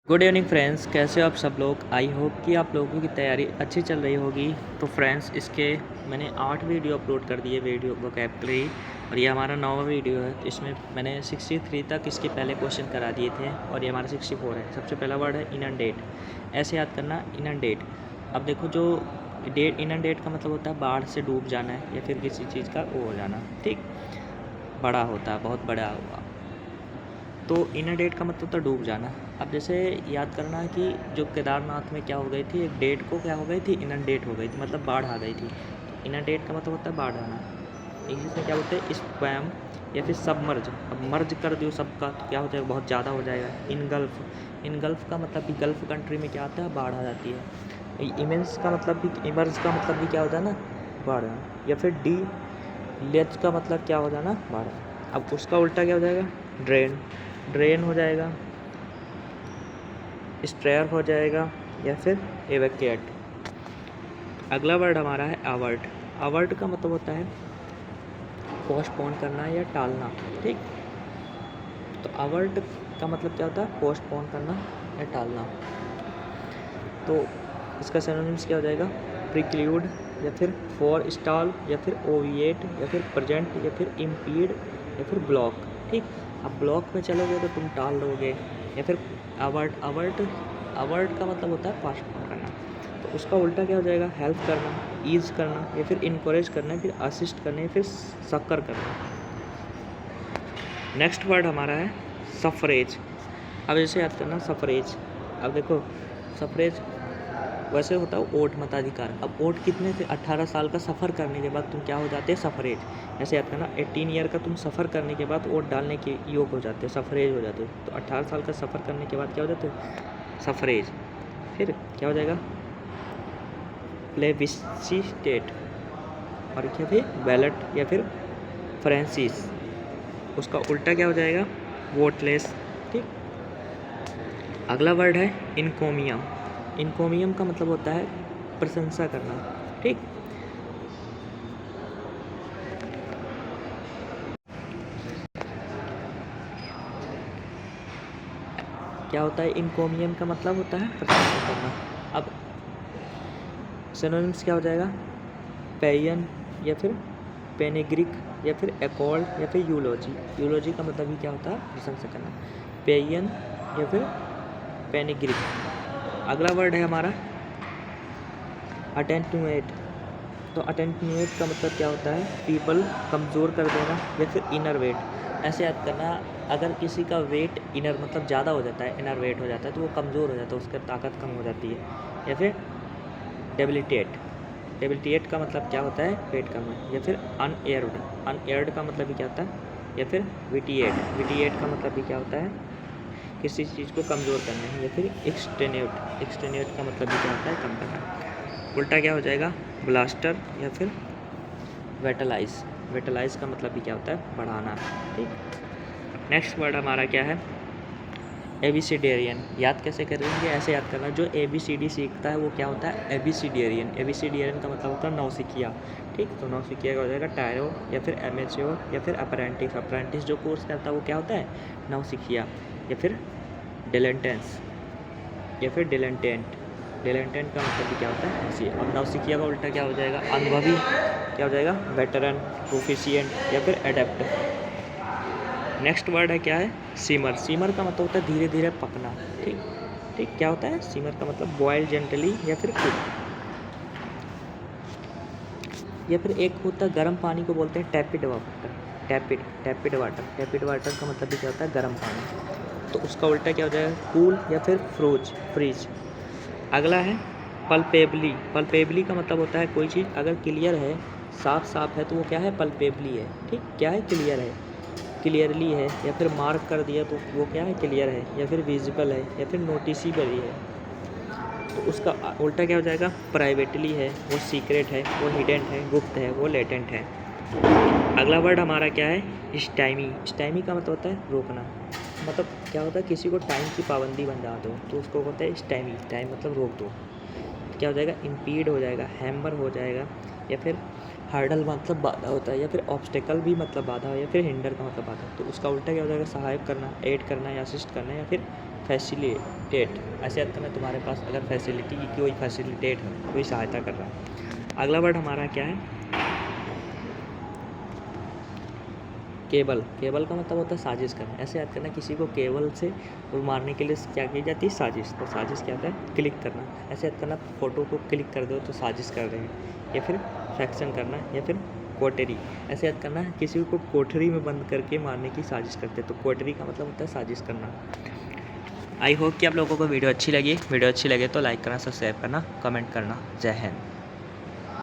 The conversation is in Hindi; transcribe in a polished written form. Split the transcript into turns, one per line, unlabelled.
गुड इवनिंग फ्रेंड्स, कैसे हो आप सब लोग। आई होप कि आप लोगों की तैयारी अच्छी चल रही होगी। तो फ्रेंड्स, इसके मैंने 8 वीडियो अपलोड कर दिए वीडियो वोकैबुलरी, और ये हमारा 9वां वीडियो है। तो इसमें मैंने 63 तक इसके पहले क्वेश्चन करा दिए थे और ये हमारा 64 है। सबसे पहला वर्ड है इनंडेट। ऐसे याद करना, इनंडेट। अब देखो, जो इनंडेट का मतलब होता है बाढ़ से डूब जाना है या फिर किसी चीज़ का वो हो जाना, ठीक, बड़ा होता है, बहुत बड़ा हुआ। तो इनडेट का मतलब होता है डूब जाना। अब जैसे याद करना कि जो केदारनाथ में क्या हो गई थी, एक डेट को क्या हो गई थी, इनडेट हो गई थी, मतलब बाढ़ आ गई थी। तो इनडेट का मतलब होता है बाढ़ आना। इंग्लिश में क्या बोलते हैं, स्पैम या फिर सबमर्ज। अब मर्ज कर दो सबका तो क्या हो जाएगा, बहुत ज़्यादा हो जाएगा। इनगल्फ का मतलब भी गल्फ कंट्री में क्या आता है, बाढ़ आ जाती है। इमेंस का मतलब भी, इमर्ज का मतलब भी क्या होता है ना, बाढ़ आना। या फिर डी लेज का मतलब क्या हो जाना, बाढ़ आना। अब उसका उल्टा क्या हो जाएगा, ड्रेन हो जाएगा, स्ट्रेयर हो जाएगा, या फिर एवेक्यूएट। अगला वर्ड हमारा है अवर्ट। अवर्ट का मतलब होता है पोस्टपोन करना या टालना, ठीक। तो अवर्ट का मतलब क्या होता है, पोस्टपोन करना या टालना। तो इसका सिनोनिम्स क्या हो जाएगा, प्रिक्लूड, या फिर फॉर स्टॉल, या फिर ओविएट, या फिर प्रेजेंट, या फिर इम्पीड, या फिर ब्लॉक, ठीक। अब ब्लॉक में चलोगे तो तुम टाल दोगे। या फिर अवर्ट का मतलब होता है पोस्टपोन करना। तो उसका उल्टा क्या हो जाएगा, हेल्प करना, ईज करना, या फिर इनकरेज करना, या फिर असिस्ट करना, या फिर सक्कर करना। नेक्स्ट वर्ड हमारा है सफरेज। अब जैसे याद करना सफरेज। अब देखो, सफरेज वैसे होता है वोट मताधिकार। अब वोट कितने थे, 18 साल का सफ़र करने के बाद तुम क्या हो जाते हैं, सफरेज। ऐसे याद करना, 18 ईयर का तुम सफ़र करने के बाद वोट डालने के योग हो जाते हो, सफरेज हो जाते हो। तो 18 साल का सफ़र करने के बाद क्या हो जाते हो, सफरेज। फिर क्या हो जाएगा, प्लेबिस्सिटेट, और क्या फिर बैलेट, या फिर फ्रांसिस। उसका उल्टा क्या हो जाएगा, वोटलेस, ठीक। अगला वर्ड है इनकोमियम। इनकोमियम का मतलब होता है प्रशंसा करना, ठीक। क्या होता है, इनकोमियम का मतलब होता है प्रशंसा करना। अब सिनोनिम्स क्या हो जाएगा, पेयन, या फिर पेनेग्रिक, या फिर एकॉल्ड, या फिर यूलोजी। यूलोजी का मतलब ही क्या होता है, प्रशंसा करना। पेयन या फिर पेनेग्रिक। अगला वर्ड है हमारा अटेंटुएट। तो अटेंटुएट का मतलब क्या होता है, पीपल, कमज़ोर कर देना, या फिर इनर वेट। ऐसे याद करना, अगर किसी का वेट इनर मतलब ज़्यादा हो जाता है, इनर वेट हो जाता है, तो वो कमज़ोर हो जाता है, उसकी ताकत कम हो जाती है। या फिर डेबिलिटेट। डेबिलिटेट का मतलब क्या होता है, पेट कम है। या फिर अनएयर्ड। अनएयर्ड का मतलब भी क्या होता है। या फिर विटिएट। विटिएट का मतलब भी क्या होता है, किसी चीज़ को कमज़ोर करना है। या फिर एक्सटेन्यूट। एक्सटेन्यूट का मतलब भी क्या होता है, कम करना। उल्टा क्या हो जाएगा, ब्लास्टर, या फिर वेटलाइज। वेटलाइज का मतलब भी क्या होता है, बढ़ाना, ठीक। नेक्स्ट वर्ड हमारा क्या है, एबीसीडेरियन। याद कैसे करेंगे, ऐसे याद करना, जो ABCD सीखता है वो क्या होता है, एबीसीडेरियन। एबीसीडेरियन का मतलब होता है नौसिखिया, ठीक। तो नौसिखिया का हो जाएगा टायरो, या फिर एमेच्योर, या फिर अप्रेंटिस। अप्रेंटिस जो कोर्स करता है वो क्या होता है, नौसिखिया। या फिर डिलेंटेंस, या फिर डिलेंटेंट। डिलेंटेंट का मतलब भी क्या होता है, ऐसी। अब नौसिखिया का उल्टा क्या हो जाएगा, अनुभवी, क्या हो जाएगा, वेटरन, प्रोफिशिएंट, या फिर एडेप्ट। नेक्स्ट वर्ड है क्या है, सीमर। सीमर का मतलब होता है धीरे धीरे पकना, ठीक। ठीक, क्या होता है सीमर का मतलब, बॉयल जेंटली, या फिर कुक। या फिर एक होता है गर्म पानी को बोलते हैं टैपिड वाटर। टैपिड वाटर। टैपिड वाटर का मतलब भी क्या होता है, गर्म पानी। तो उसका उल्टा क्या हो जाएगा, कूल, या फिर फ्रीज। अगला है पल्पेबली। पल्पेबली का मतलब होता है कोई चीज़ अगर क्लियर है, साफ है, तो वो क्या है, पल्पेबली है, ठीक। क्या है, क्लियर है, क्लियरली है। या फिर मार्क कर दिया तो वो क्या है, क्लियर है। या फिर विजिबल है, या फिर नोटिसिबल है। तो उसका उल्टा क्या हो जाएगा, प्राइवेटली है, वो सीक्रेट है, वो हिडन है, गुप्त है, वो लेटेंट है। अगला वर्ड हमारा क्या है, स्टाइमी। स्टाइमी का मतलब होता है रोकना। मतलब क्या होता है, किसी को टाइम की पाबंदी बना दो तो उसको होता है स्टाइमी। टाइम मतलब रोक दो। क्या हो जाएगा, इम्पीड हो जाएगा, हैम्बर हो जाएगा, या फिर हर्डल मतलब बाधा होता है, या फिर ऑब्स्टेकल भी मतलब बाधा हो, या फिर हिंडर का मतलब बाधा। तो उसका उल्टा क्या हो जाएगा, सहायक करना, एड करना, या असिस्ट करना, या फिर फैसिलिटेट, ऐसे याद करना तुम्हारे पास अगर फैसिलिटी की कोई फैसिलिटेट है, कोई सहायता कर रहा है। अगला वर्ड हमारा क्या है? केबल। केबल का मतलब होता है साजिश करना। ऐसे याद करना किसी को केबल से मारने के लिए क्या की जाती है? साजिश। तो साजिश क्या होता है? क्लिक करना। ऐसे याद करना फ़ोटो को क्लिक कर दो तो साजिश कर रहे हैं, या फिर फैक्शन करना, या फिर कोठरी। ऐसे याद करना किसी को कोठरी में बंद करके मारने की साजिश करते हैं। तो कोठरी का मतलब होता है साजिश करना। आई होप कि आप लोगों को वीडियो अच्छी लगी। वीडियो अच्छी लगे तो लाइक करना, सब्सक्राइब करना, कमेंट करना। जय हिंद।